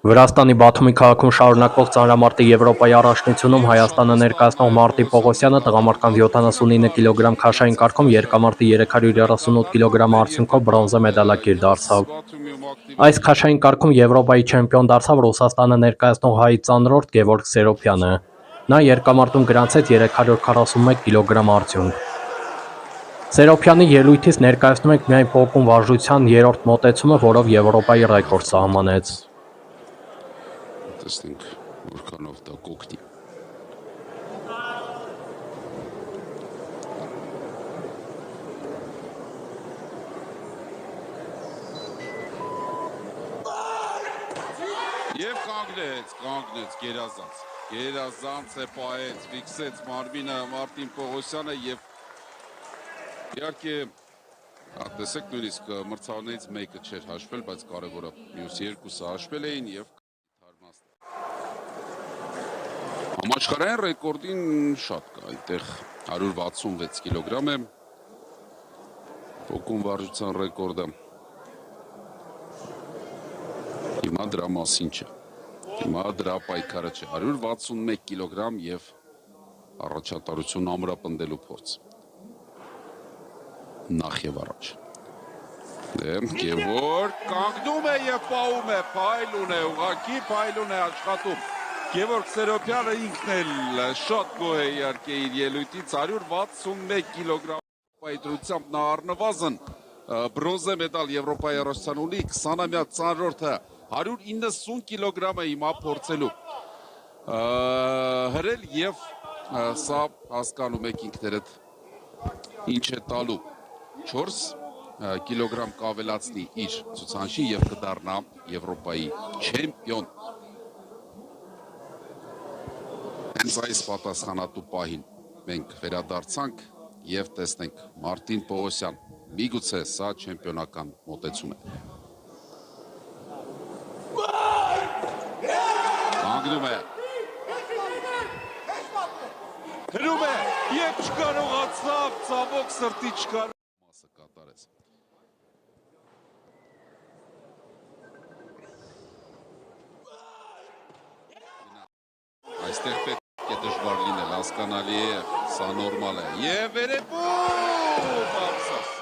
Վրաստանի Բաթումի քաղաքում շարունակվող ծանրամարտի Եվրոպայի առաջնությունում Հայաստանը ներկայացնող Մարտի Պողոսյանը տղամարդկանց 79 կգ քաշային կարգում երկամարտի 338 կգ արդյունքով բրոնզե մեդալակիր դարձավ։ Այս քաշային կարգում Եվրոպայի չեմպիոն դարձավ Ռուսաստանը ներկայացնող հայ ծանրորդ Գևորգ Սերոփյանը։ Նա երկամարտում գրանցեց 341 կգ արդյունք։ Սերոփյանի ելույթից ներկայացնում ենք միայն պոկում վարժության 3-րդ մոտեցումը, որով Եվրոպայի ռեկորդ սահմանեց։ Տեսնենք որքանով դա կօգնի։ Եվ կանգնեց գերազանց է պահեց, ֆիքսեց մարմինը Մարտին Պողոսյանը եւ իհարկե տեսեք նույնիսկ մրցավարներից մեկը չէր հաշվել, բայց կարևորը մյուս երկուսը հաշվել էին եւ Համաշխարհային ռեկորդին շատ կա, այնտեղ 166 կգ է պոկում վարժության ռեկորդը։ Հիմա դրա մասին չէ, հիմա դրա պայքարը չէ, 161 կգ եւ առաջատարություն ամրապնդելու փորձ։ Նախ եւ առաջ։ Գևորգ կանգնում է եւ պահում է, փայլուն է, ուղղակի փայլուն է աշխատում։ Գևորգ Սերոփյանը ինքն էլ շատ գոհ է իհարկե իր ելույթից 161 կգ պայտրությամբ նա առնվազն բրոնզե մեդալ Եվրոպայի առաջնության ունի 20-ամյա ծանրորդը 190 կգ-ը հիմա փորձելու հրել եւ սա հասկանում եք ինքներդ ինչ է տալու 4 կգ կավելացնի իր ցուցանիշին եւ կդառնա Եվրոպայի չեմպիոն։ Հենց այս պատասխանատու պահին մենք վերադարձանք եւ տեսնենք Մարտին Պողոսյան, միգուցե սա չեմպիոնական մոտեցում է։ Կանգնում է։ Հրում է եւ չկարողացավ, ցավոք սրտի չկար մասը կատարեց։ Այստեղ պետք է դժվար լինել, հասկանալի է, սա նորմալ է։ Եվ վերևում, ապսոս։